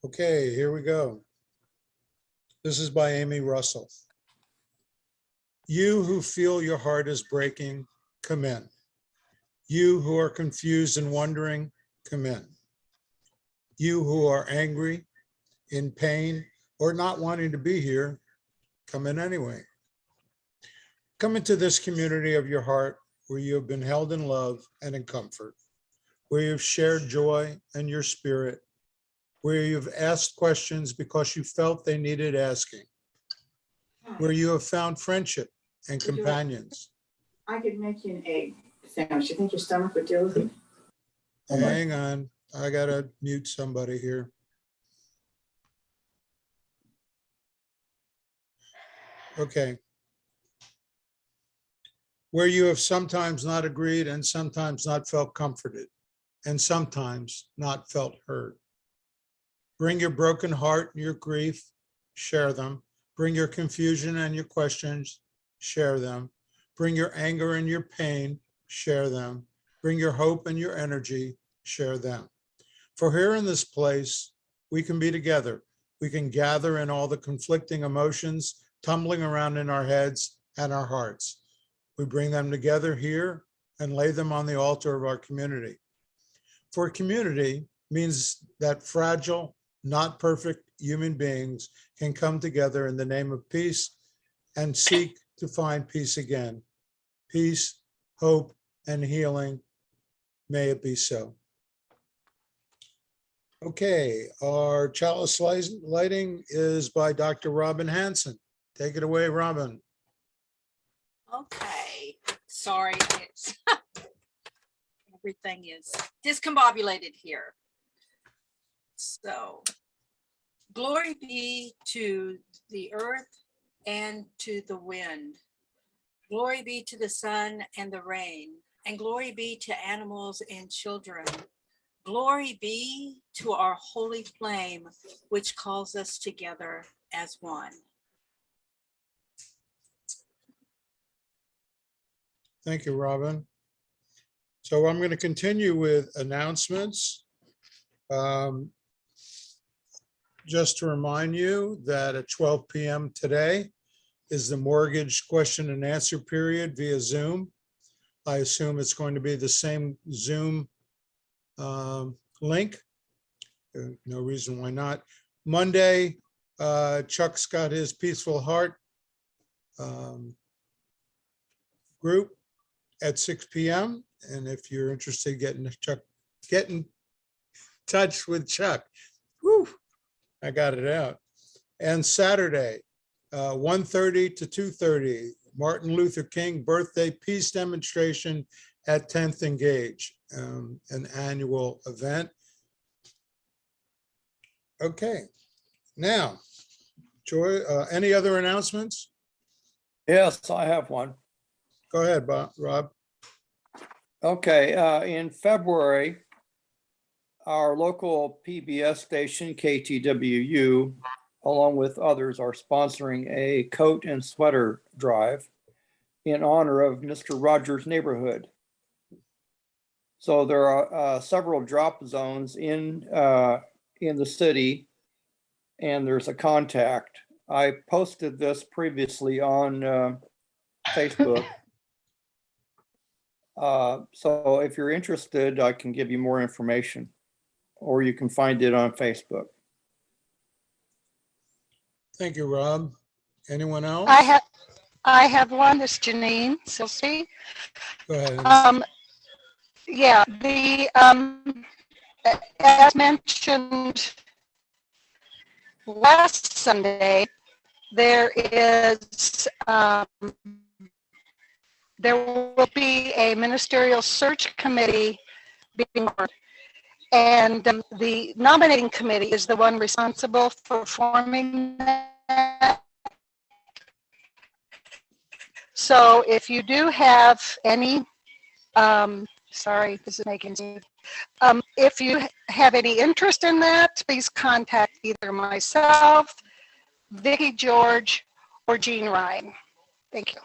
Okay, here we go. This is by Amy Russell. You who feel your heart is breaking, come in. You who are confused and wondering, come in. You who are angry, in pain, or not wanting to be here, come in anyway. Come into this community of your heart where you have been held in love and in comfort, where you've shared joy and your spirit, where you've asked questions because you felt they needed asking, where you have found friendship and companions. I could make you an egg sandwich. You think your stomach would deal with it? Hang on, I gotta mute somebody here. Okay. Where you have sometimes not agreed and sometimes not felt comforted and sometimes not felt heard. Bring your broken heart and your grief, share them. Bring your confusion and your questions, share them. Bring your anger and your pain, share them. Bring your hope and your energy, share them. For here in this place, we can be together. We can gather in all the conflicting emotions tumbling around in our heads and our hearts. We bring them together here and lay them on the altar of our community. For community means that fragile, not perfect human beings can come together in the name of peace and seek to find peace again. Peace, hope, and healing. May it be so. Okay, our chalice lighting is by Dr. Robin Hanson. Take it away, Robin. Okay, sorry, it's everything is discombobulated here. So, glory be to the earth and to the wind. Glory be to the sun and the rain, and glory be to animals and children. Glory be to our holy flame, which calls us together as one. Thank you, Robin. So I'm going to continue with announcements. Just to remind you that at 12 p.m. today is the mortgage question and answer period via Zoom. I assume it's going to be the same Zoom link. No reason why not. Monday, Chuck's got his Peaceful Heart group at 6 p.m. And if you're interested, get in touch with Chuck. Whew, I got it out. And Saturday, 1:30 to 2:30, Martin Luther King birthday peace demonstration at 10th Engage, an annual event. Okay, now, Joy, any other announcements? Yes, I have one. Go ahead, Rob. Okay, in February, our local PBS station, KTWU, along with others, are sponsoring a coat and sweater drive in honor of Mr. Rogers' neighborhood. So there are several drop zones in the city, and there's a contact. I posted this previously on Facebook. So if you're interested, I can give you more information, or you can find it on Facebook. Thank you, Rob. Anyone else? I have one. This is Janine Silsey. Go ahead. Yeah, as mentioned last Sunday, there will be a ministerial search committee being formed, and the nominating committee is the one responsible for forming that. So if you do have any, sorry, this is making sense. If you have any interest in that, please contact either myself, Vicki George, or Jean Ryan. Thank you.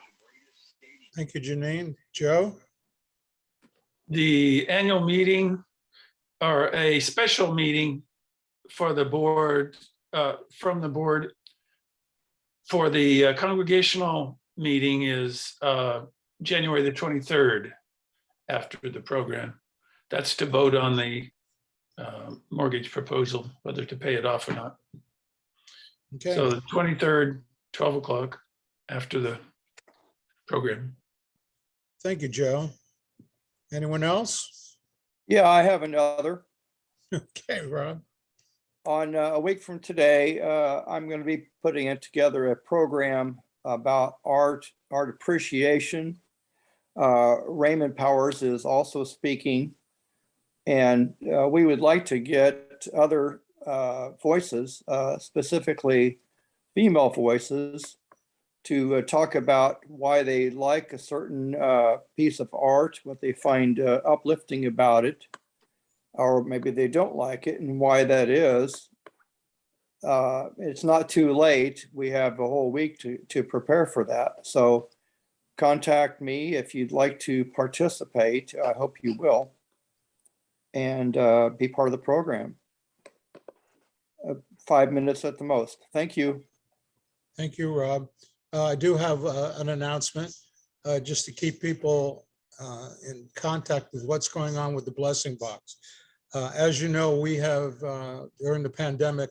Thank you, Janine. Joe? The annual meeting or a special meeting for the board, from the board for the congregational meeting is January the 23rd after the program. That's to vote on the mortgage proposal, whether to pay it off or not. So Okay, the 23rd, 12 o'clock after the program. thank you, Joe. Anyone else? Yeah, I have another. Okay, Rob. On a week from today, I'm going to be putting it together a program about art appreciation. Raymond Powers is also speaking, and we would like to get other voices, specifically female voices, to talk about why they like a certain piece of art, what they find uplifting about it, or maybe they don't like it and why that is. It's not too late. We have a whole week to prepare for that. So contact me if you'd like to participate. I hope you will. And be part of the program. 5 minutes at the most. Thank you. Thank you, Rob. I do have an announcement, just to keep people in contact with what's going on with the Blessing Box. As you know, we have, during the pandemic,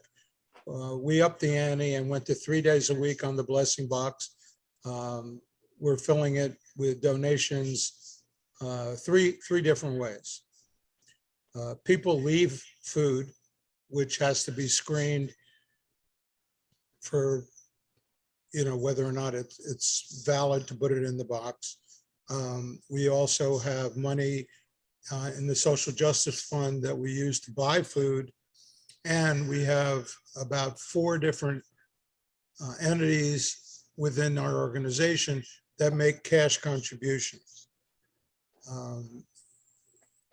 we upped the ante and went to 3 days a week on the Blessing Box. We're filling it with donations three different ways. People leave food, which has to be screened for, whether or not it's valid to put it in the box. We also have money in the Social Justice Fund that we use to buy food. And we have about 4 different entities within our organization that make cash contributions.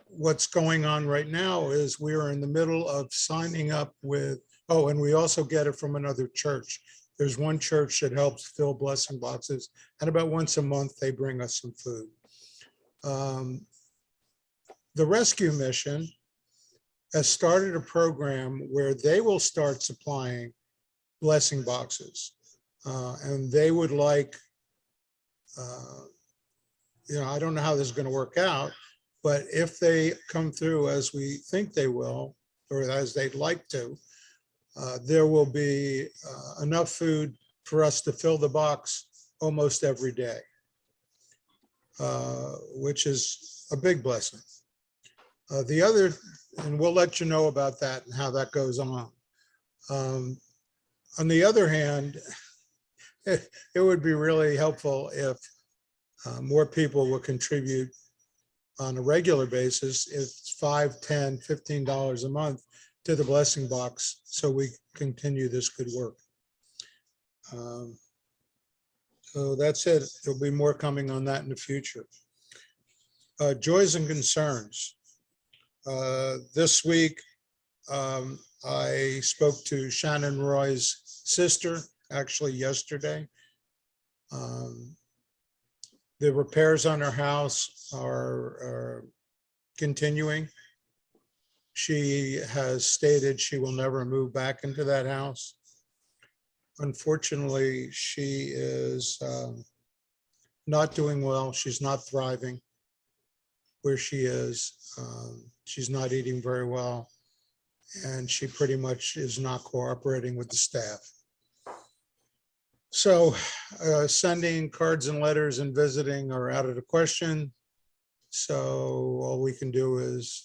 What's going on right now is we are in the middle of signing up with, and we also get it from another church. There's one church that helps fill blessing boxes, and about once a month, they bring us some food. The rescue mission has started a program where they will start supplying blessing boxes. And they would like, I don't know how this is going to work out, but if they come through as we think they will, or as they'd like to, there will be enough food for us to fill the box almost every day, which is a big blessing. The other, and we'll let you know about that and how that goes on. On the other hand, it would be really helpful if more people would contribute on a regular basis. It's $5, $10, $15 a month to the blessing box, so we continue this good work. So that's it. There'll be more coming on that in the future. Joys and concerns. This week, I spoke to Shannon Roy's sister, actually yesterday. The repairs on her house are continuing. She has stated she will never move back into that house. Unfortunately, she is not doing well. She's not thriving where she is. She's not eating very well, and she pretty much is not cooperating with the staff. So sending cards and letters and visiting are out of the question. So all we can do is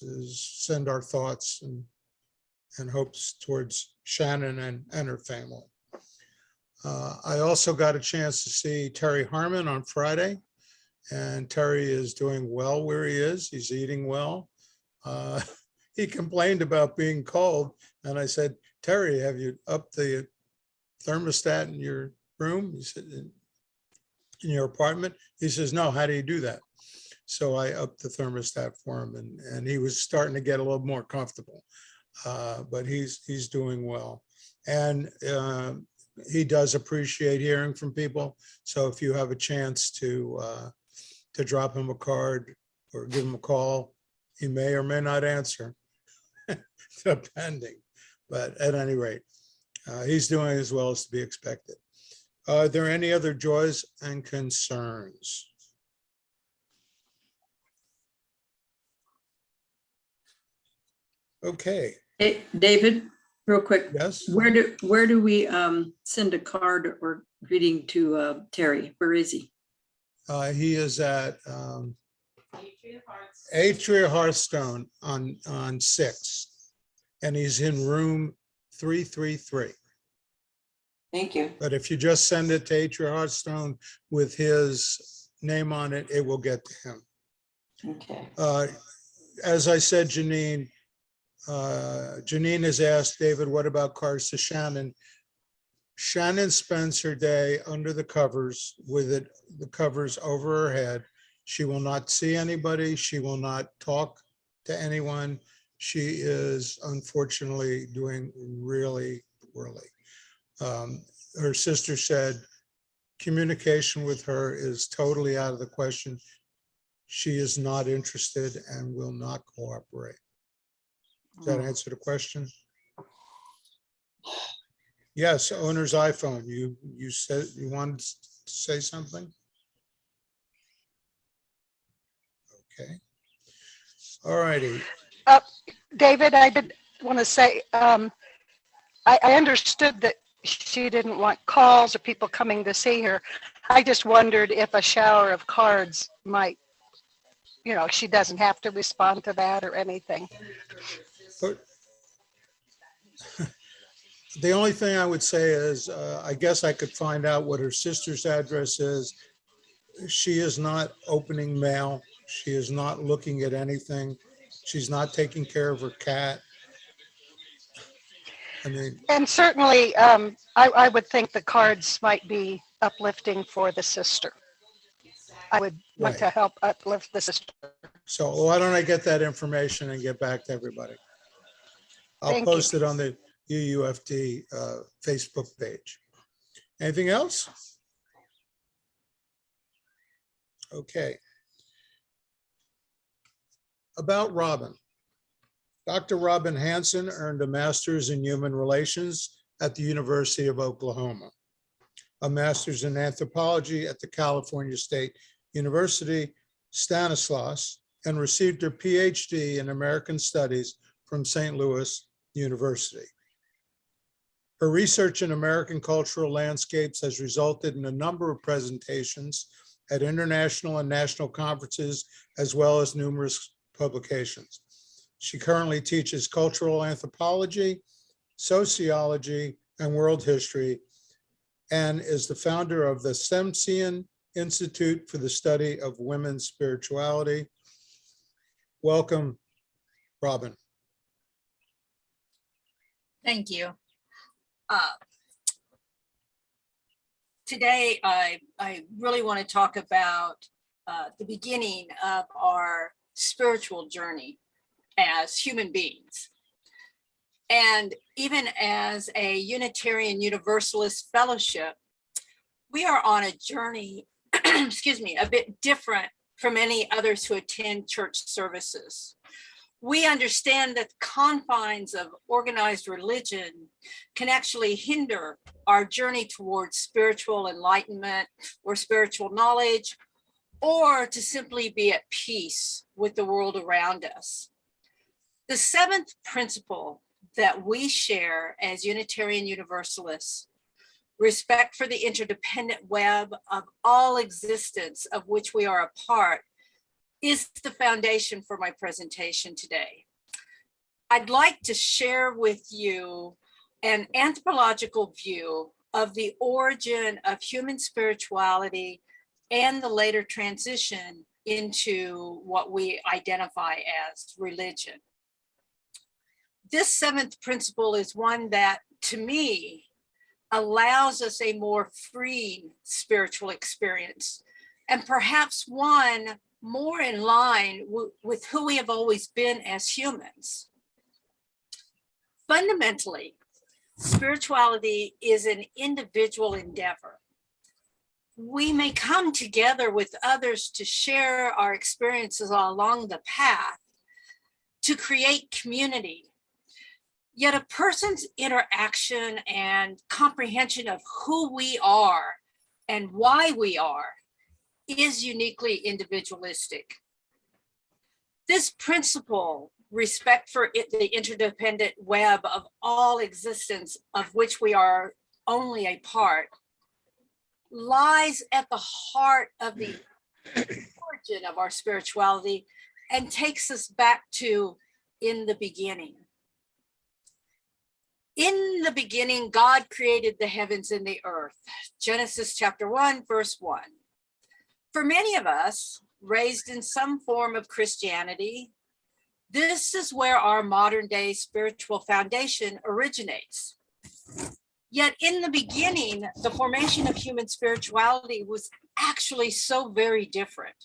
send our thoughts and hopes towards Shannon and her family. I also got a chance to see Terry Harmon on Friday, and Terry is doing well where he is. He's eating well. He complained about being cold, and I said, Terry, have you upped the thermostat in your room? He said, in your apartment? He says, no, how do you do that? So I upped the thermostat for him, and he was starting to get a little more comfortable, but he's doing well. And he does appreciate hearing from people. So if you have a chance to drop him a card or give him a call, he may or may not answer, depending. But at any rate, he's doing as well as to be expected. Are there any other joys and concerns? Okay, Hey, David, real quick, yes. where do we send a card or greeting to Terry? Where is he? He is at Atria Hearthstone on 6th, and he's in room 333. Thank you. But if you just send it to Atria Hearthstone with his name on it, it will get to him. Okay. As I said, Janine has asked David, what about cards to Shannon? Shannon spends her day under the covers with the covers over her head. She will not see anybody. She will not talk to anyone. She is unfortunately doing really poorly. Her sister said communication with her is totally out of the question. She is not interested and will not cooperate. Does that answer the question? Yes, owner's iPhone. You said you wanted to say something? Okay. All righty. David, I did want to say, I understood that she didn't want calls or people coming to see her. I just wondered if a shower of cards might, she doesn't have to respond to that or anything. But the only thing I would say is, I guess I could find out what her sister's address is. She is not opening mail. She is not looking at anything. She's not taking care of her cat. I mean, And certainly, I would think the cards might be uplifting for the sister. I would want to Right. help uplift the sister. so why don't I get that information and get back to everybody? I'll Thank you. post it on the UUFT Facebook page. Anything else? Okay. About Robin. Dr. Robin Hanson earned a master's in human relations at the University of Oklahoma, a master's in anthropology at the California State University, Stanislaus, and received her PhD in American Studies from St. Louis University. Her research in American cultural landscapes has resulted in a number of presentations at international and national conferences, as well as numerous publications. She currently teaches cultural anthropology, sociology, and world history, and is the founder of the Sentient Institute for the Study of Women's Spirituality. Welcome, Robin. Thank you. Today, I really want to talk about the beginning of our spiritual journey as human beings. And even as a Unitarian Universalist fellowship, we are on a journey, excuse me, a bit different from any others who attend church services. We understand that the confines of organized religion can actually hinder our journey towards spiritual enlightenment or spiritual knowledge, or to simply be at peace with the world around us. The seventh principle that we share as Unitarian Universalists, respect for the interdependent web of all existence of which we are a part, is the foundation for my presentation today. I'd like to share with you an anthropological view of the origin of human spirituality and the later transition into what we identify as religion. This seventh principle is one that, to me, allows us a more free spiritual experience, and perhaps one more in line with who we have always been as humans. Fundamentally, spirituality is an individual endeavor. We may come together with others to share our experiences along the path to create community. Yet a person's interaction and comprehension of who we are and why we are is uniquely individualistic. This principle, respect for the interdependent web of all existence of which we are only a part, lies at the heart of the origin of our spirituality and takes us back to in the beginning. In the beginning, God created the heavens and the earth. Genesis chapter 1, verse 1. For many of us, raised in some form of Christianity, this is where our modern day spiritual foundation originates. Yet in the beginning, the formation of human spirituality was actually so very different.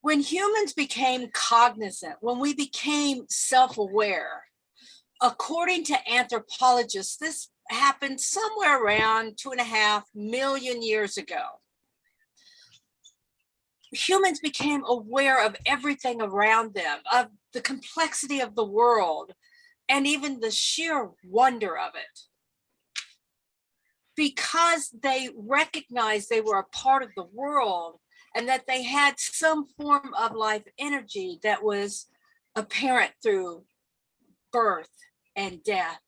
When humans became cognizant, when we became self-aware, according to anthropologists, this happened somewhere around 2.5 million years ago. Humans became aware of everything around them, of the complexity of the world, and even the sheer wonder of it. Because they recognized they were a part of the world and that they had some form of life energy that was apparent through birth and death.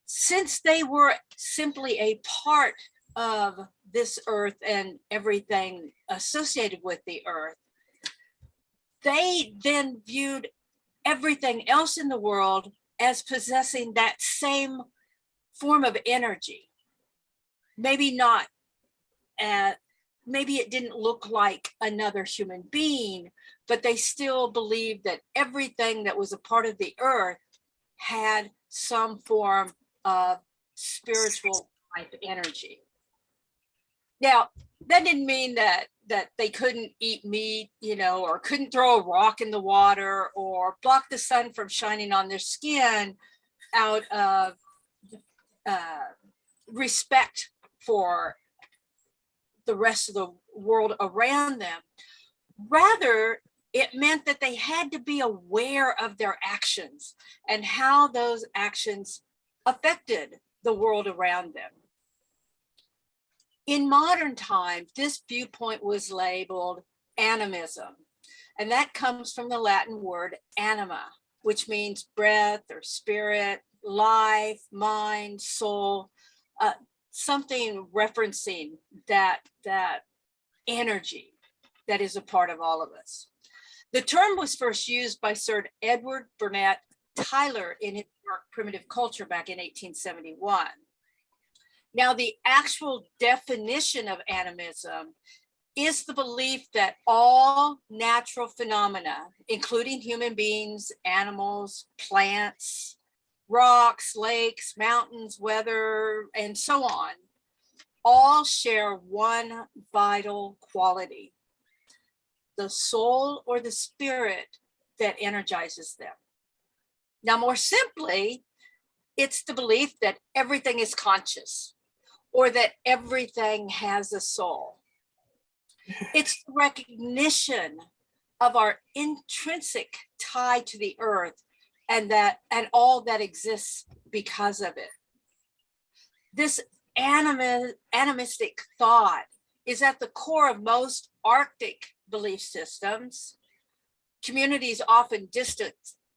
Since they were simply a part of this earth and everything associated with the earth, they then viewed everything else in the world as possessing that same form of energy. Maybe not, maybe it didn't look like another human being, but they still believed that everything that was a part of the earth had some form of spiritual life energy. Now, that didn't mean that they couldn't eat meat, or couldn't throw a rock in the water or block the sun from shining on their skin out of respect for the rest of the world around them. Rather, it meant that they had to be aware of their actions and how those actions affected the world around them. In modern times, this viewpoint was labeled animism, and that comes from the Latin word anima, which means breath or spirit, life, mind, soul, something referencing that energy that is a part of all of us. The term was first used by Sir Edward Burnett Tylor in his work Primitive Culture back in 1871. Now, the actual definition of animism is the belief that all natural phenomena, including human beings, animals, plants, rocks, lakes, mountains, weather, and so on, all share one vital quality: the soul or the spirit that energizes them. Now, more simply, it's the belief that everything is conscious or that everything has a soul. It's the recognition of our intrinsic tie to the earth and all that exists because of it. This animistic thought is at the core of most Arctic belief systems, communities often distant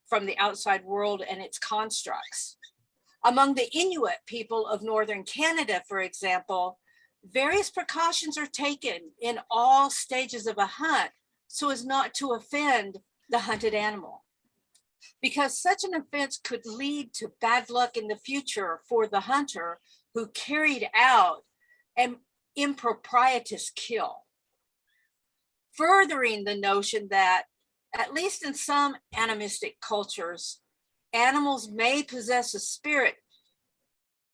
from the outside world and its constructs. Among the Inuit people of northern Canada, for example, various precautions are taken in all stages of a hunt so as not to offend the hunted animal, because such an offense could lead to bad luck in the future for the hunter who carried out an improprietous kill, furthering the notion that, at least in some animistic cultures, animals may possess a spirit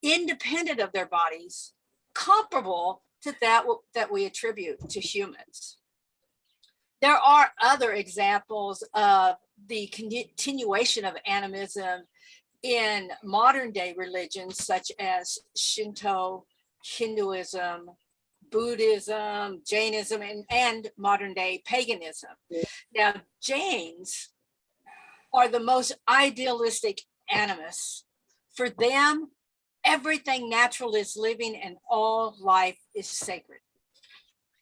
independent of their bodies, comparable to that we attribute to humans. There are other examples of the continuation of animism in modern day religions, such as Shinto, Hinduism, Buddhism, Jainism, and modern day paganism. Now, Jains are the most idealistic animists. For them, everything natural is living and all life is sacred.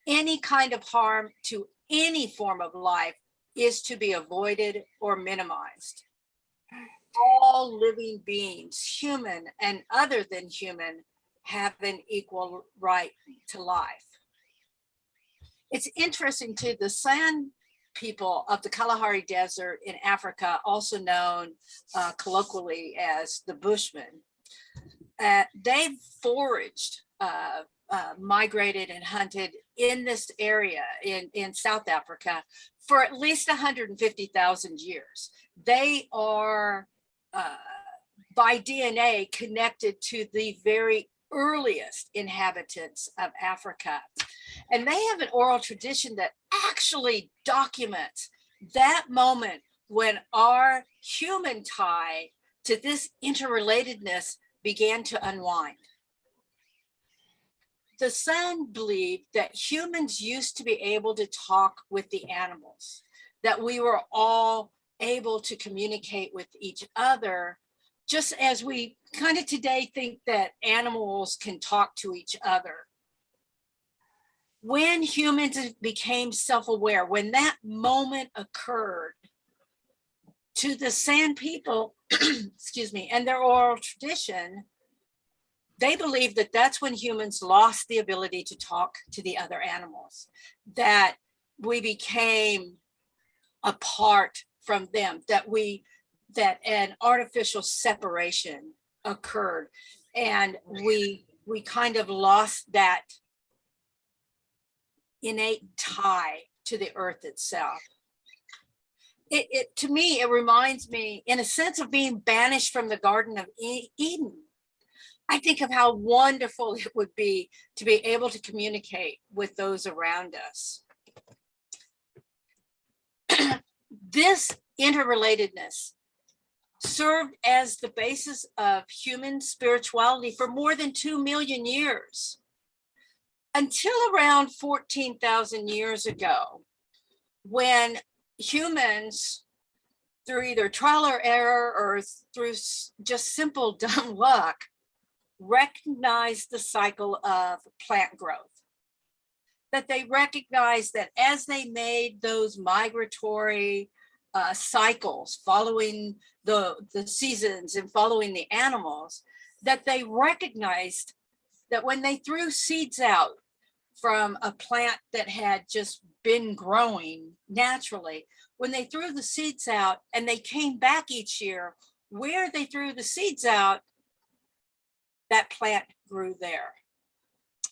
Any kind of harm to any form of life is to be avoided or minimized. All living beings, human and other than human, have an equal right to life. It's interesting too, the San people of the Kalahari Desert in Africa, also known colloquially as the Bushmen, they've foraged, migrated and hunted in this area in South Africa for at least 150,000 years. They are by DNA connected to the very earliest inhabitants of Africa. And they have an oral tradition that actually documents that moment when our human tie to this interrelatedness began to unwind. The San believed that humans used to be able to talk with the animals, that we were all able to communicate with each other, just as we kind of today think that animals can talk to each other. When humans became self-aware, when that moment occurred, to the San people, excuse me, and their oral tradition, they believe that that's when humans lost the ability to talk to the other animals, that we became apart from them, that an artificial separation occurred, and we kind of lost that innate tie to the earth itself. To me, it reminds me, in a sense, of being banished from the Garden of Eden. I think of how wonderful it would be to be able to communicate with those around us. This interrelatedness served as the basis of human spirituality for more than 2 million years, until around 14,000 years ago, when humans, through either trial or error or through just simple dumb luck, recognized the cycle of plant growth. That they recognized that as they made those migratory cycles, following the seasons and following the animals, that they recognized that when they threw seeds out from a plant that had just been growing naturally, when they threw the seeds out and they came back each year, where they threw the seeds out, that plant grew there.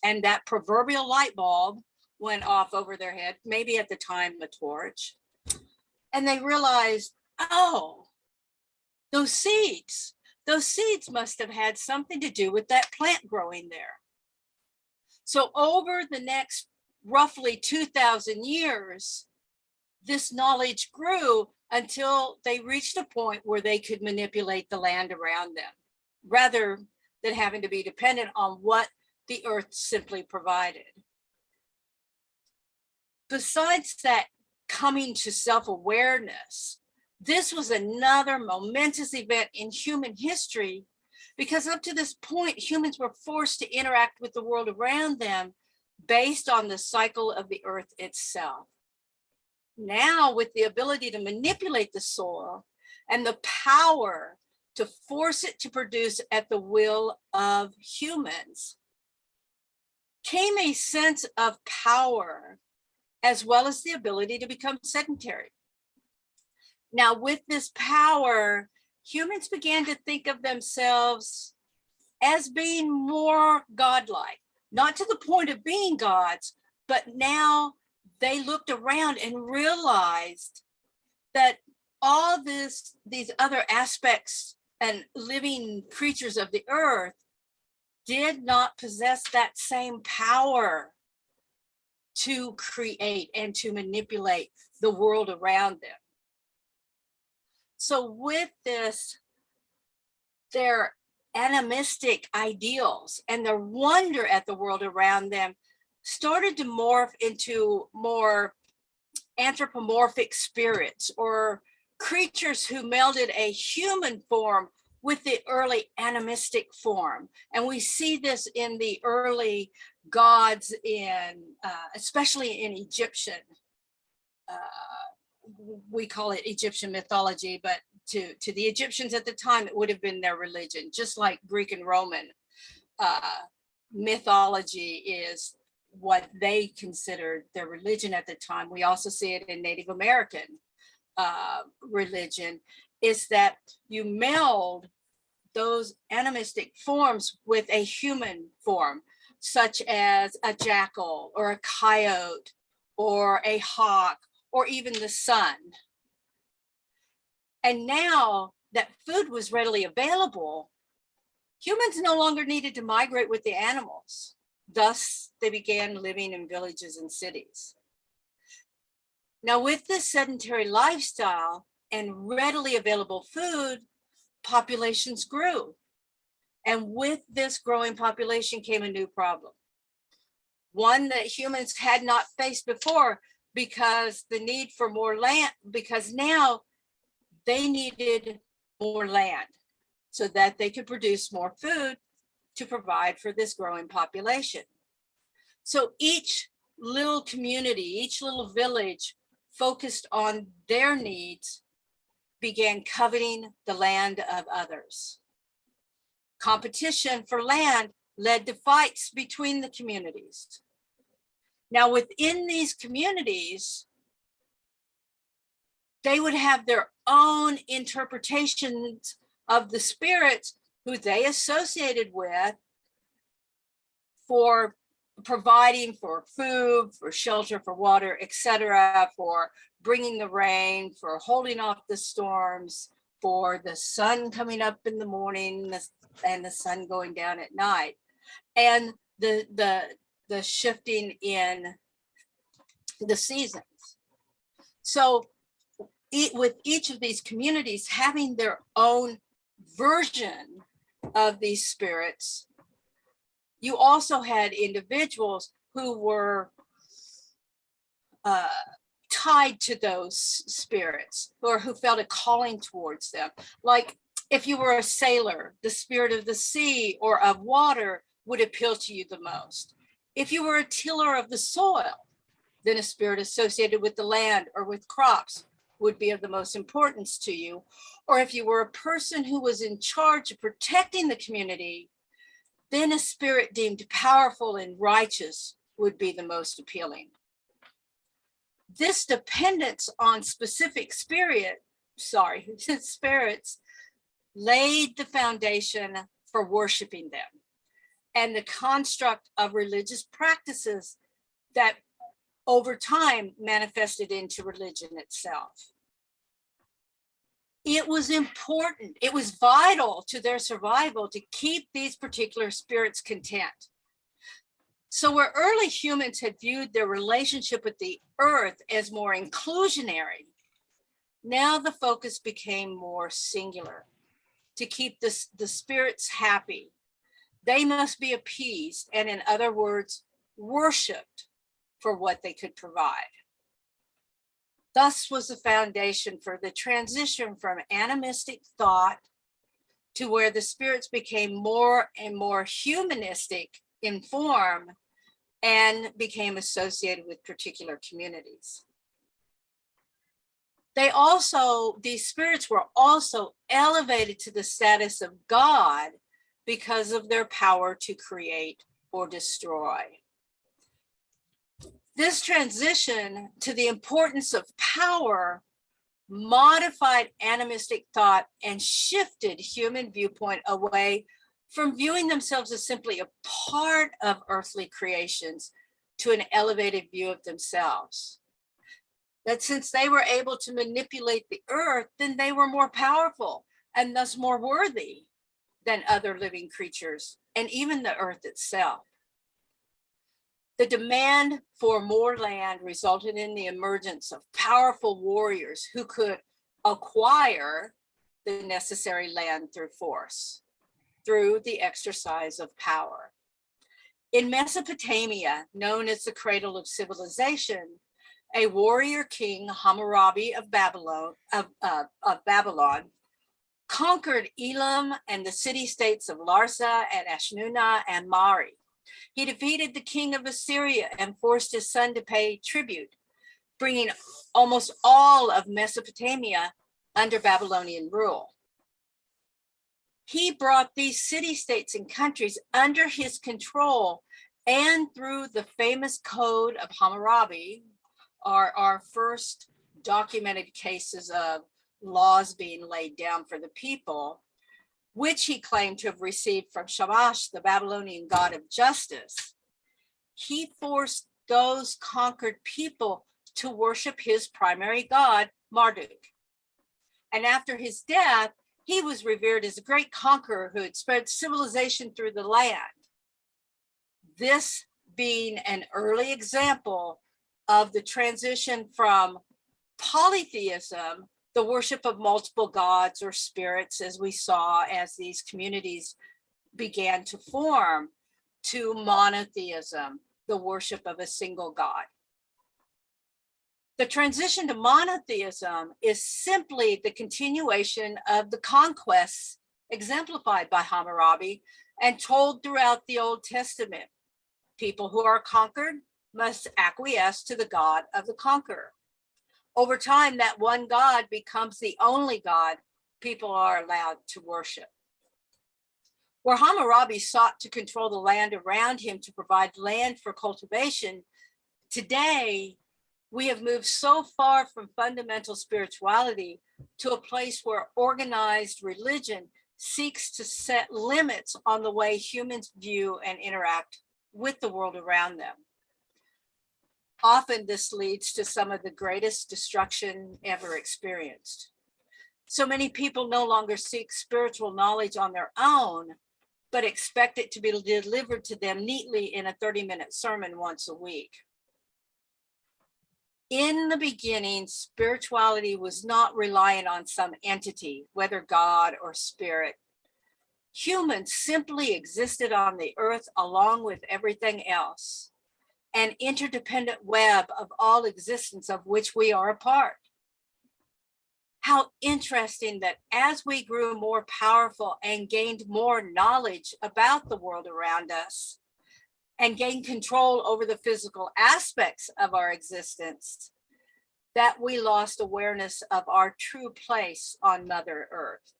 And that proverbial light bulb went off over their head, maybe at the time a torch. And they realized, oh, those seeds must have had something to do with that plant growing there. So over the next roughly 2,000 years, this knowledge grew until they reached a point where they could manipulate the land around them, rather than having to be dependent on what the earth simply provided. Besides that coming to self-awareness, this was another momentous event in human history, because up to this point, humans were forced to interact with the world around them based on the cycle of the earth itself. Now, with the ability to manipulate the soil and the power to force it to produce at the will of humans, came a sense of power, as well as the ability to become sedentary. Now, with this power, humans began to think of themselves as being more godlike, not to the point of being gods, but now they looked around and realized that all these other aspects and living creatures of the earth did not possess that same power to create and to manipulate the world around them. So with this, their animistic ideals and their wonder at the world around them started to morph into more anthropomorphic spirits or creatures who melded a human form with the early animistic form. And we see this in the early gods especially in Egyptian. We call it Egyptian mythology, but to the Egyptians at the time, it would have been their religion, just like Greek and Roman mythology is what they considered their religion at the time. We also see it in Native American religion, is that you meld those animistic forms with a human form, such as a jackal or a coyote or a hawk or even the sun. And now that food was readily available, humans no longer needed to migrate with the animals. Thus, they began living in villages and cities. Now, with this sedentary lifestyle and readily available food, populations grew. And with this growing population came a new problem. One that humans had not faced before, because the need for more land, because now they needed more land so that they could produce more food to provide for this growing population. So each little community, each little village focused on their needs, began coveting the land of others. Competition for land led to fights between the communities. Now, within these communities, they would have their own interpretations of the spirits who they associated with for providing for food, for shelter, for water, etc., for bringing the rain, for holding off the storms, for the sun coming up in the morning and the sun going down at night, and the shifting in the seasons. So with each of these communities having their own version of these spirits, you also had individuals who were tied to those spirits, or who felt a calling towards them. Like if you were a sailor, the spirit of the sea or of water would appeal to you the most. If you were a tiller of the soil, then a spirit associated with the land or with crops would be of the most importance to you. Or if you were a person who was in charge of protecting the community, then a spirit deemed powerful and righteous would be the most appealing. This dependence on specific spirits laid the foundation for worshiping them and the construct of religious practices that over time manifested into religion itself. It was important, it was vital to their survival to keep these particular spirits content. So where early humans had viewed their relationship with the earth as more inclusionary, now the focus became more singular. To keep the spirits happy, they must be appeased, and in other words, worshiped for what they could provide. Thus was the foundation for the transition from animistic thought to where the spirits became more and more humanistic in form and became associated with particular communities. These spirits were also elevated to the status of God because of their power to create or destroy. This transition to the importance of power modified animistic thought and shifted human viewpoint away from viewing themselves as simply a part of earthly creations to an elevated view of themselves. That since they were able to manipulate the earth, then they were more powerful and thus more worthy than other living creatures and even the earth itself. The demand for more land resulted in the emergence of powerful warriors who could acquire the necessary land through force, through the exercise of power. In Mesopotamia, known as the cradle of civilization, a warrior king, Hammurabi of Babylon, conquered Elam and the city-states of Larsa and Ashnuna and Mari. He defeated the king of Assyria and forced his son to pay tribute, bringing almost all of Mesopotamia under Babylonian rule. He brought these city-states and countries under his control, and through the famous Code of Hammurabi, our first documented cases of laws being laid down for the people, which he claimed to have received from Shamash, the Babylonian god of justice. He forced those conquered people to worship his primary god, Marduk. And after his death, he was revered as a great conqueror who had spread civilization through the land. This being an early example of the transition from polytheism, the worship of multiple gods or spirits, as we saw as these communities began to form, to monotheism, the worship of a single god. The transition to monotheism is simply the continuation of the conquests exemplified by Hammurabi and told throughout the Old Testament. People who are conquered must acquiesce to the god of the conqueror. Over time, that one god becomes the only god people are allowed to worship. Where Hammurabi sought to control the land around him to provide land for cultivation, today we have moved so far from fundamental spirituality to a place where organized religion seeks to set limits on the way humans view and interact with the world around them. Often this leads to some of the greatest destruction ever experienced. So many people no longer seek spiritual knowledge on their own, but expect it to be delivered to them neatly in a 30-minute sermon once a week. In the beginning, spirituality was not reliant on some entity, whether God or spirit. Humans simply existed on the earth along with everything else, an interdependent web of all existence of which we are a part. How interesting that as we grew more powerful and gained more knowledge about the world around us and gained control over the physical aspects of our existence, that we lost awareness of our true place on Mother Earth.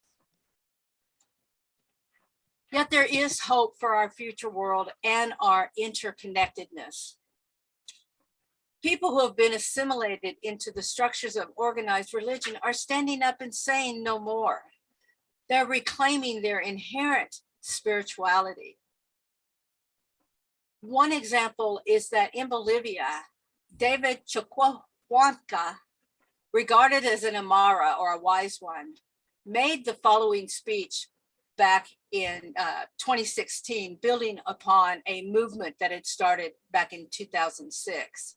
Yet there is hope for our future world and our interconnectedness. People who have been assimilated into the structures of organized religion are standing up and saying no more. They're reclaiming their inherent spirituality. One example is that in Bolivia, David Choquehuanca, regarded as an Amara or a wise one, made the following speech back in 2016, building upon a movement that had started back in 2006.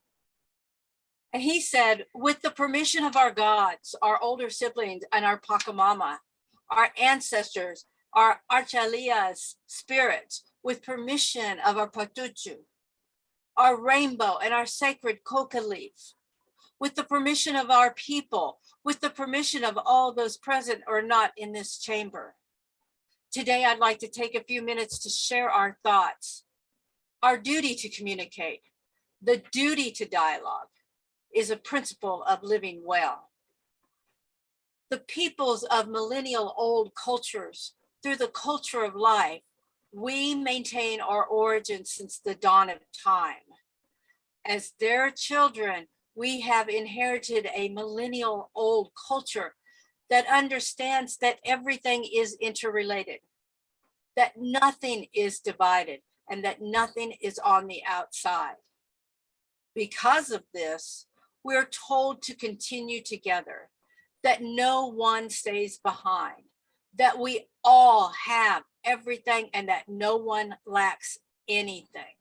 And he said, with the permission of our gods, our older siblings, and our Pachamama, our ancestors, our Archalias spirits, with permission of our Patuchu, our rainbow and our sacred coca leaf, with the permission of our people, with the permission of all those present or not in this chamber. Today, I'd like to take a few minutes to share our thoughts. Our duty to communicate, the duty to dialogue, is a principle of living well. The peoples of millennial old cultures, through the culture of life, we maintain our origins since the dawn of time. As their children, we have inherited a millennial old culture that understands that everything is interrelated, that nothing is divided, and that nothing is on the outside. Because of this, we're told to continue together, that no one stays behind, that we all have everything and that no one lacks anything.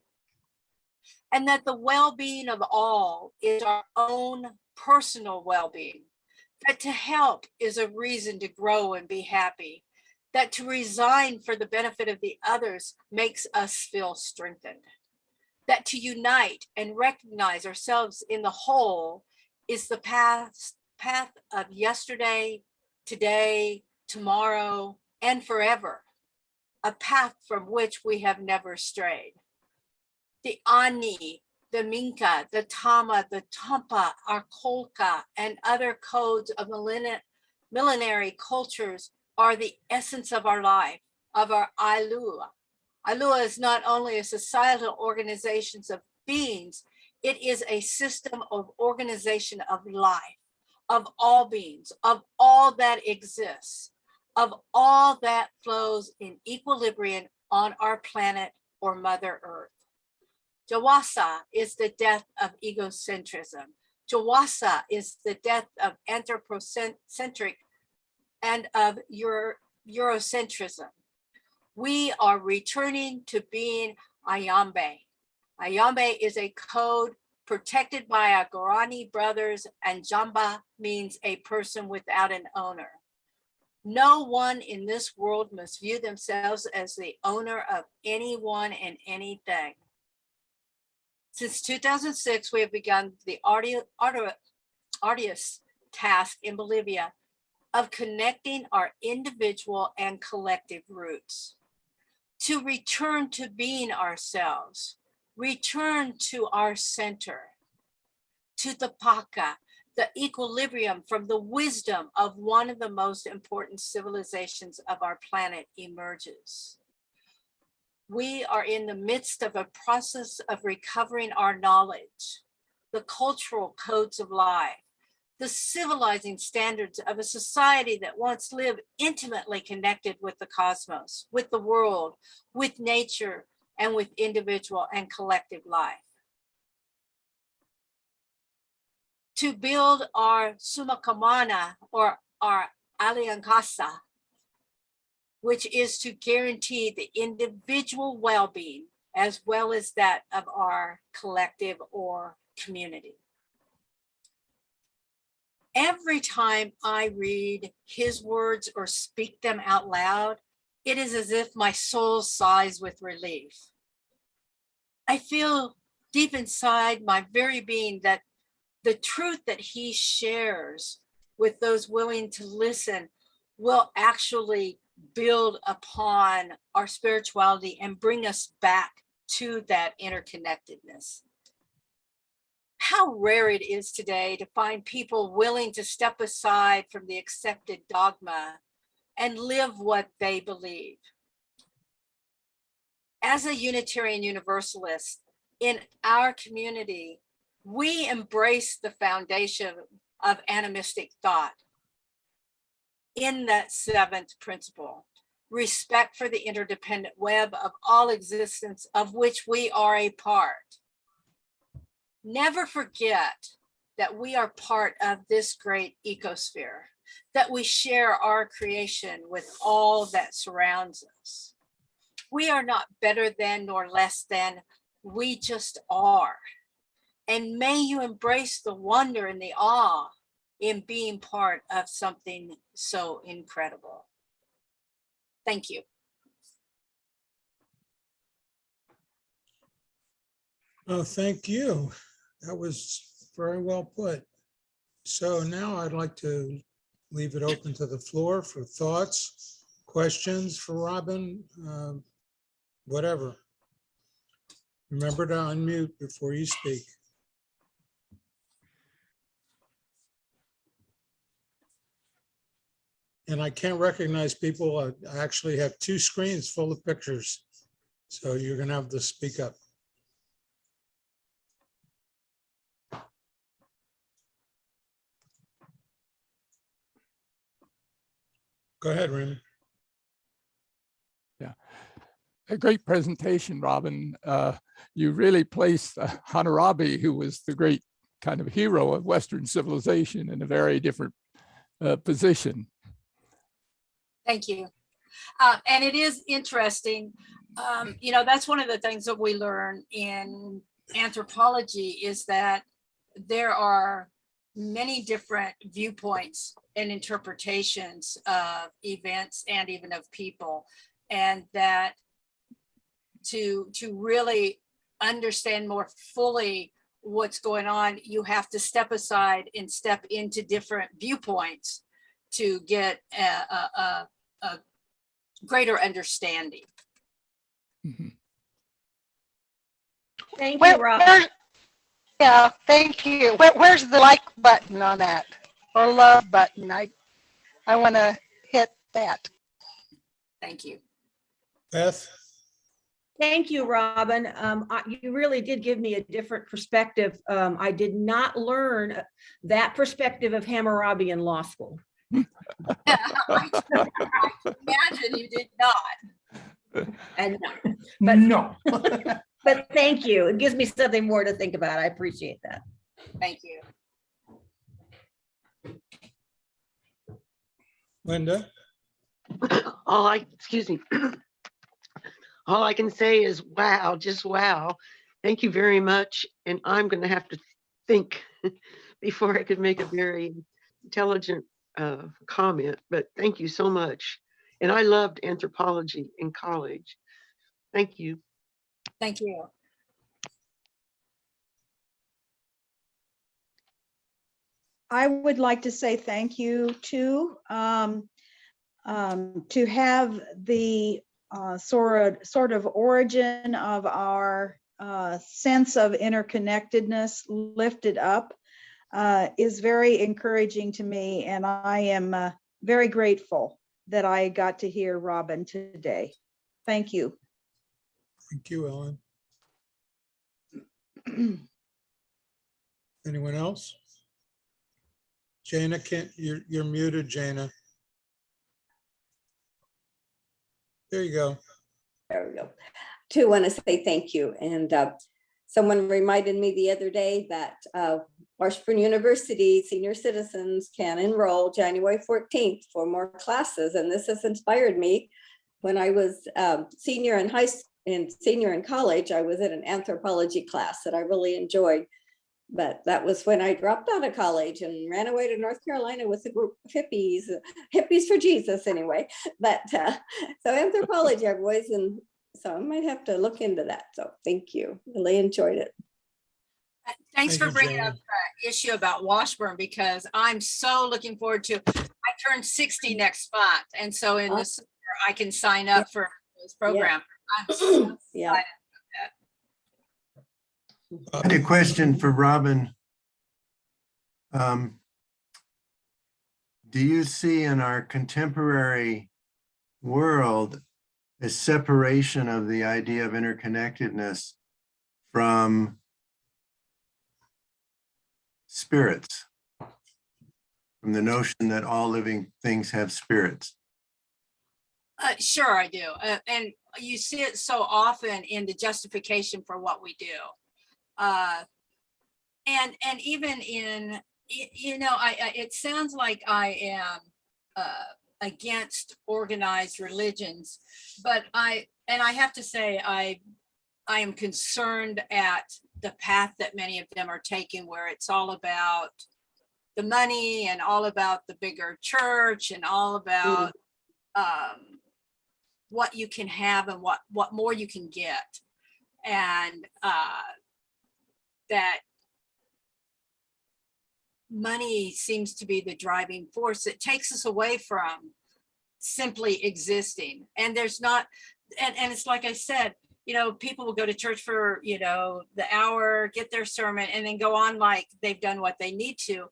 And that the well-being of all is our own personal well-being, that to help is a reason to grow and be happy, that to resign for the benefit of the others makes us feel strengthened. that to unite and recognize ourselves in the whole is the path of yesterday, today, tomorrow, and forever, a path from which we have never strayed. The Ani, the Minka, the Tama, the Tampa, our Kolka, and other codes of millenary cultures are the essence of our life, of our Ailua. Ailua is not only a societal organization of beings, it is a system of organization of life, of all beings, of all that exists, of all that flows in equilibrium on our planet or Mother Earth. Jawasa is the death of egocentrism. Jawasa is the death of anthropocentric and of Eurocentrism. We are returning to being Ayambe. Ayambe is a code protected by our Guarani brothers, and Jamba means a person without an owner. No one in this world must view themselves as the owner of anyone and anything. Since 2006, we have begun the arduous task in Bolivia of connecting our individual and collective roots, to return to being ourselves, return to our center, to the Paka, the equilibrium from the wisdom of one of the most important civilizations of our planet emerges. We are in the midst of a process of recovering our knowledge, the cultural codes of life, the civilizing standards of a society that once lived intimately connected with the cosmos, with the world, with nature, and with individual and collective life. To build our Sumakamana, or our Aliankasa, which is to guarantee the individual well-being as well as that of our collective or community. Every time I read his words or speak them out loud, it is as if my soul sighs with relief. I feel deep inside my very being that the truth that he shares with those willing to listen will actually build upon our spirituality and bring us back to that interconnectedness. How rare it is today to find people willing to step aside from the accepted dogma and live what they believe. As a Unitarian Universalist in our community, we embrace the foundation of animistic thought in that seventh principle, respect for the interdependent web of all existence of which we are a part. Never forget that we are part of this great ecosphere, that we share our creation with all that surrounds us. We are not better than nor less than, we just are. And may you embrace the wonder and the awe in being part of something so incredible. Thank you. Oh, thank you. That was very well put. So now I'd like to leave it open to the floor for thoughts, questions for Robin, whatever. Remember to unmute before you speak. And I can't recognize people. I actually have two screens full of pictures. So you're going to have to speak up. Go ahead, Raymond. A great presentation, Robin. You really placed Hammurabi, who was the great kind of hero of Western civilization, in a very different position. Thank you. And it is interesting. You know, that's one of the things that we learn in anthropology, is that there are many different viewpoints and interpretations of events and even of people, and that to really understand more fully what's going on, you have to step aside and step into different viewpoints to get a greater understanding. Mhm. Thank Where, you, Rob. yeah, thank you. Where's the like button on that? Or love button? I want to hit that. Thank you. Beth? Thank you, Robin. You really did give me a different perspective. I did not learn that perspective of Hammurabi in law school. I imagine you did not. And But no. but thank you. It gives me something more to think about. I appreciate that. Thank you. Linda? Excuse me. All I can say is, wow, just wow. Thank you very much. And I'm going to have to think before I could make a very intelligent comment, but thank you so much. And I loved anthropology in college. Thank you. Thank you. I would like to say thank you too. To have the sort of origin of our sense of interconnectedness lifted up is very encouraging to me, and I am very grateful that I got to hear Robin today. Thank you. Thank you, Ellen. Anyone else? Jana, you're muted, Jana. There you go. There we go. Too want to say thank you. And someone reminded me the other day that Washburn University senior citizens can enroll January 14th for more classes. And this has inspired me. When I was senior in high school and senior in college, I was in an anthropology class that I really enjoyed. But that was when I dropped out of college and ran away to North Carolina with a group of hippies for Jesus anyway. But so anthropology, I've always, and so I might have to look into that. So thank you. Really enjoyed it. Thanks Thank for you, bringing Jana. up the issue about Washburn, because I'm so looking forward to, I turn 60 next month. And so in the summer, I can sign up for this program. I'm so Yeah. excited. I had a question for Robin. Do you see in our contemporary world a separation of the idea of interconnectedness from spirits, from the notion that all living things have spirits? Sure, I do. And you see it so often in the justification for what we do. And even in, it sounds like I am against organized religions, but I have to say, I am concerned at the path that many of them are taking, where it's all about the money and all about the bigger church and all about what you can have and what more you can get. And that money seems to be the driving force. It takes us away from simply existing. And there's not, and it's like I said, people will go to church for, the hour, get their sermon, and then go on like they've done what they need to.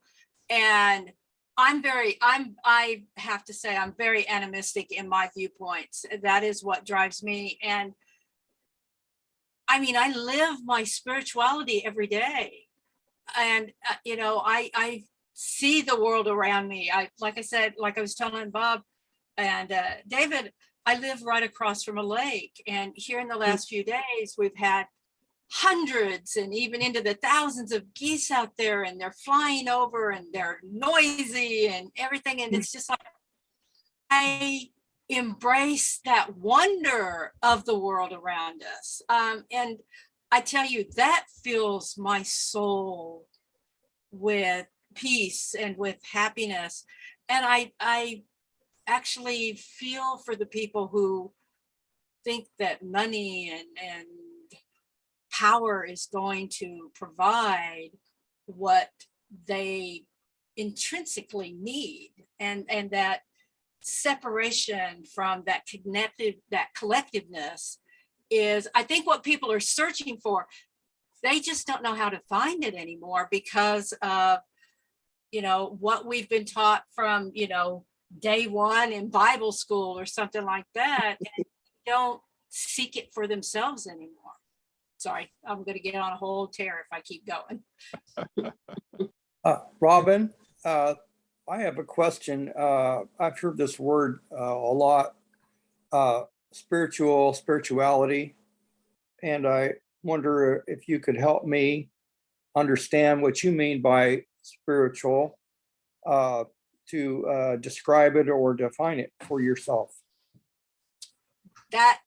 And I have to say, I'm very animistic in my viewpoints. That is what drives me. And I mean, I live my spirituality every day. And, I see the world around me. Like I said, like I was telling Bob and David, I live right across from a lake. And here in the last few days, we've had hundreds and even into the thousands of geese out there, and they're flying over and they're noisy and everything. And it's just like, I embrace that wonder of the world around us. And I tell you, that fills my soul with peace and with happiness. And I actually feel for the people who think that money and power is going to provide what they intrinsically need, and that separation from that connected, that collectiveness is, I think, what people are searching for. They just don't know how to find it anymore because of, you know, what we've been taught from, you know, day one in Bible school or something like that. And don't seek it for themselves anymore. Sorry, I'm going to get on a whole tear if I keep going. Robin, I have a question. I've heard this word a lot, spirituality. And I wonder if you could help me understand what you mean by spiritual, to describe it or define it for yourself. That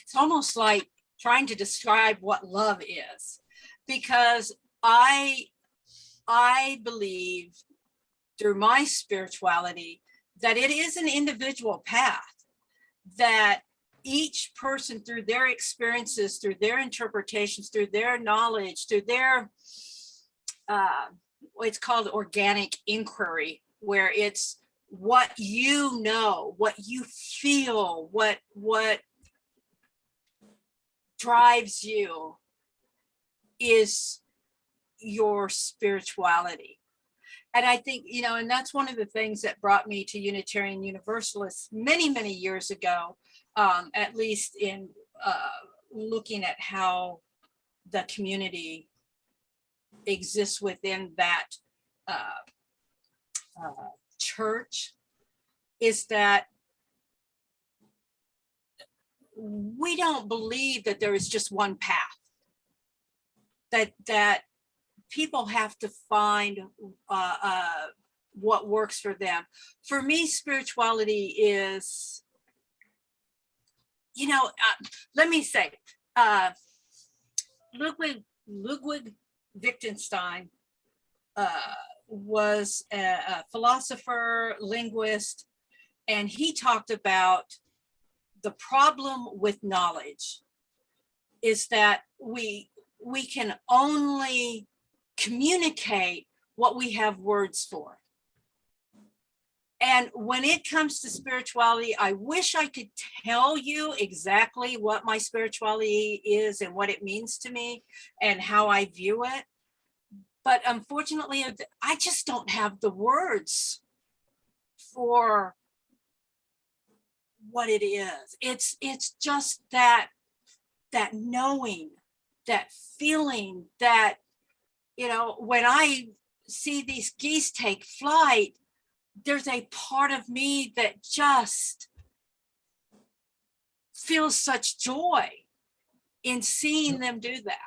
it's almost like trying to describe what love is, because I believe through my spirituality that it is an individual path, that each person through their experiences, through their interpretations, through their knowledge, through their it's called organic inquiry, where it's what you know, what you feel, what drives you is your spirituality. And I think, you know, and that's one of the things that brought me to Unitarian Universalists many, many years ago, at least in looking at how the community exists within that church, is that we don't believe that there is just one path, that people have to find what works for them. For me, spirituality is, you know, let me say, Ludwig Wittgenstein was a philosopher, linguist, and he talked about the problem with knowledge is that we can only communicate what we have words for. And when it comes to spirituality, I wish I could tell you exactly what my spirituality is and what it means to me and how I view it. But unfortunately, I just don't have the words for what it is. It's just that knowing, that feeling, that, you know, when I see these geese take flight, there's a part of me that just feels such joy in seeing them do that.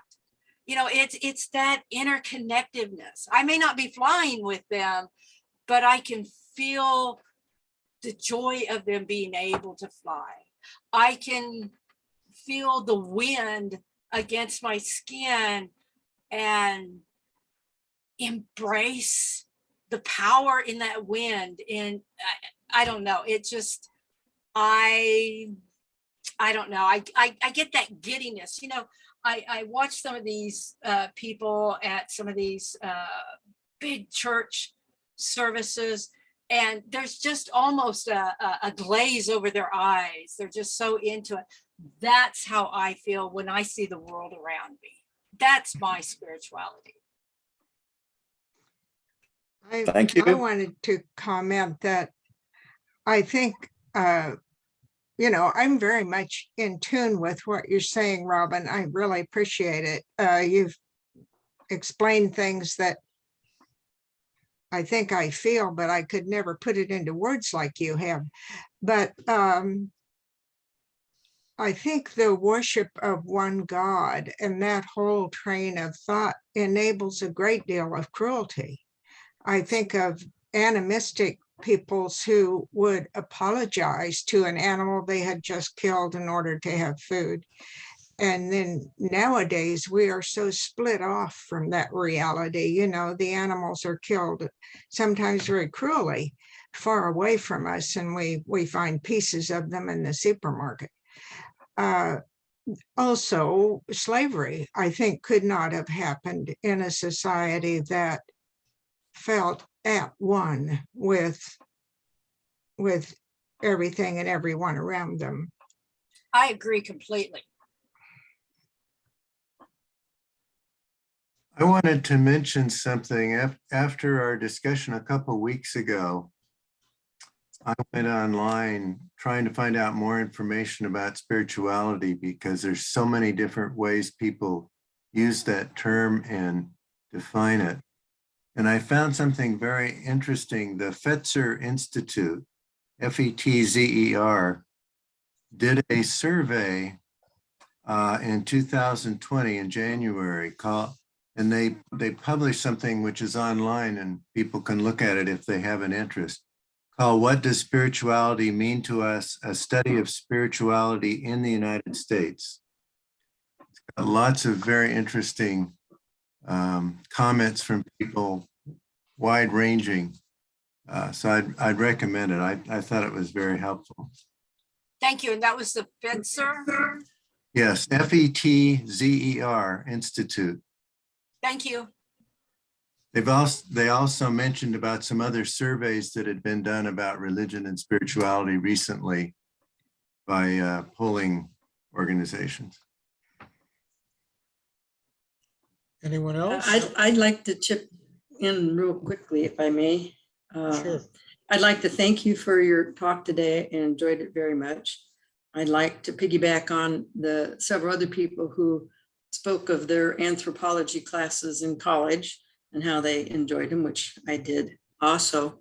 You know, it's that interconnectedness. I may not be flying with them, but I can feel the joy of them being able to fly. I can feel the wind against my skin and embrace the power in that wind. And I don't know, it just, I don't know. I get that giddiness. You know, I watch some of these people at some of these big church services, and there's just almost a glaze over their eyes. They're just so into it. That's how I feel when I see the world around me. That's my spirituality. Thank you. I wanted to comment that I think, you know, I'm very much in tune with what you're saying, Robin. I really appreciate it. You've explained things that I think I feel, but I could never put it into words like you have. But I think the worship of one God and that whole train of thought enables a great deal of cruelty. I think of animistic peoples who would apologize to an animal they had just killed in order to have food. And then nowadays we are so split off from that reality. You know, the animals are killed sometimes very cruelly far away from us, and we find pieces of them in the supermarket. also slavery, I think, could not have happened in a society that felt at one with everything and everyone around them. I agree completely. I wanted to mention something after our discussion a couple weeks ago. I went online trying to find out more information about spirituality because there's so many different ways people use that term and define it. And I found something very interesting. The Fetzer Institute, FETZER, did a survey in 2020 in January and they published something which is online and people can look at it if they have an interest, called What Does Spirituality Mean to Us? A Study of Spirituality in the United States. It's got lots of very interesting comments from people, wide ranging. So I'd recommend it. I thought it was very helpful. Thank you. And that was the Fetzer. Yes, FETZER Institute. Thank you. They also mentioned about some other surveys that had been done about religion and spirituality recently by polling organizations. Anyone else? I'd like to chip in real quickly, if I may. Sure. I'd like to thank you for your talk today and enjoyed it very much. I'd like to piggyback on the several other people who spoke of their anthropology classes in college and how they enjoyed them, which I did also.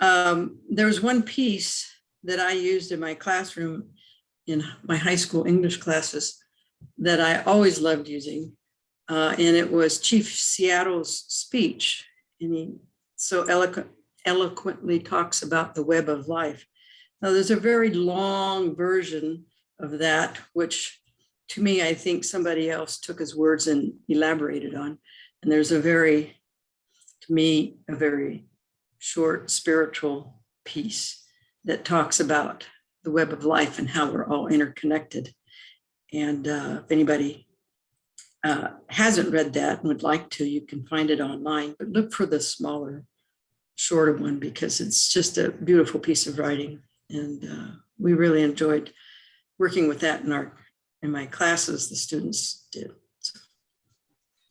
There was one piece that I used in my classroom in my high school English classes that I always loved using. And it was Chief Seattle's speech. And he so eloquently talks about the web of life. Now, there's a very long version of that, which to me, I think somebody else took his words and elaborated on. And there's a very short spiritual piece that talks about the web of life and how we're all interconnected. And if anybody hasn't read that and would like to, you can find it online, but look for the smaller, shorter one because it's just a beautiful piece of writing. And we really enjoyed working with that in my classes, the students did. So,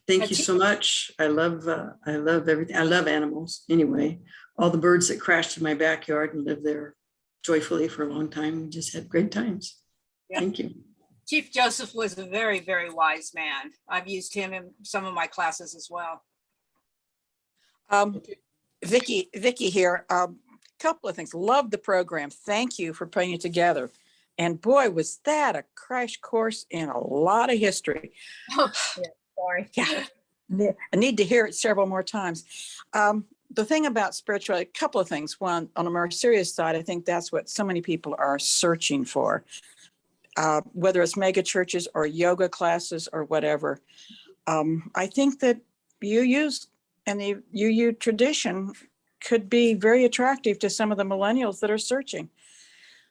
thank you so much. I love everything. I love animals anyway. All the birds that crashed in my backyard and lived there joyfully for a long time. We just had great times. Yeah. Thank you. Chief Joseph was a very, very wise man. I've used him in some of my classes as well. Vicky here. Couple of things. Love the program. Thank you for putting it together. And boy, was that a crash course in a lot of history. Oh, yeah, sorry. Yeah, I need to hear it several more times. The thing about spirituality, a couple of things. One, on a more serious side, I think that's what so many people are searching for. Whether it's mega churches or yoga classes or whatever. I think that UUs and the UU tradition could be very attractive to some of the millennials that are searching.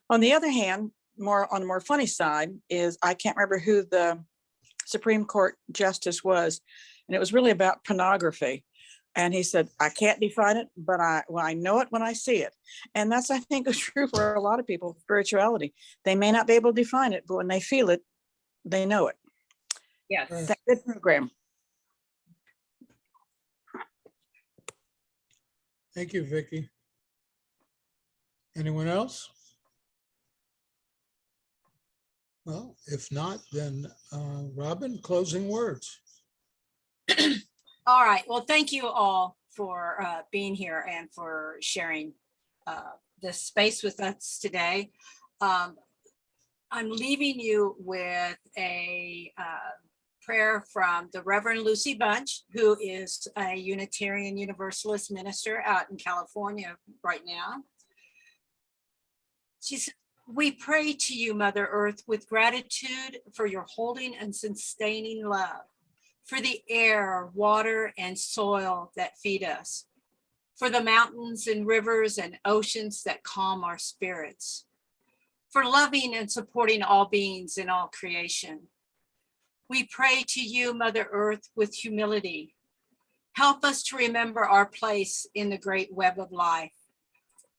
On the other hand, on the more funny side is I can't remember who the Supreme Court justice was, and it was really about pornography. And he said, I can't define it, but I know it when I see it. And that's, I think, is true for a lot of people, spirituality. They may not be able to define it, but when they feel it, they know it. Yes. That's a good program. Thank you, Vicki. Anyone else? Well, if not, then Robin, closing words. All right. Well, thank you all for being here and for sharing this space with us today. I'm leaving you with a prayer from the Reverend Lucy Bunch, who is a Unitarian Universalist minister out in California right now. She said, we pray to you, Mother Earth, with gratitude for your holding and sustaining love, for the air, water, and soil that feed us, for the mountains and rivers and oceans that calm our spirits, for loving and supporting all beings in all creation. We pray to you, Mother Earth, with humility. Help us to remember our place in the great web of life.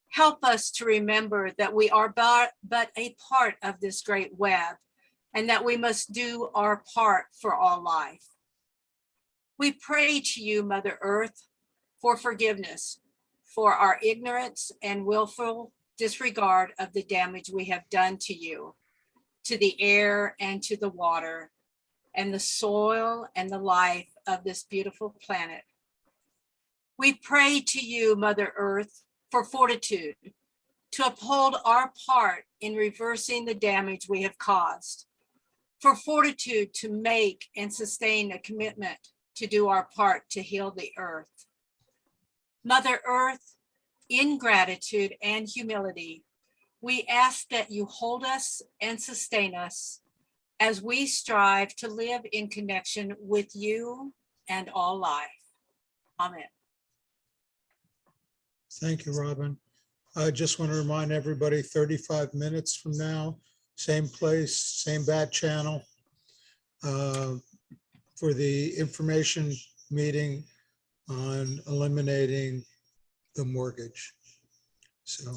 Help us to remember that we are but a part of this great web, and that we must do our part for all life. We pray to you, Mother Earth, for forgiveness for our ignorance and willful disregard of the damage we have done to you, to the air and to the water, and the soil and the life of this beautiful planet. We pray to you, Mother Earth, for fortitude to uphold our part in reversing the damage we have caused, for fortitude to make and sustain a commitment to do our part to heal the earth. Mother Earth, in gratitude and humility, we ask that you hold us and sustain us as we strive to live in connection with you and all life. Amen. Thank you, Robin. I just want to remind everybody, 35 minutes from now, same place, same bat channel, for the information meeting on eliminating the mortgage. So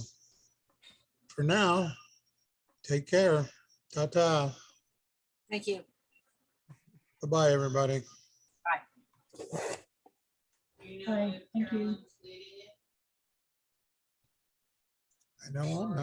for now, take care. Ta-ta. Thank you. Bye-bye, everybody. Bye. Bye. Thank you. I know I'm not.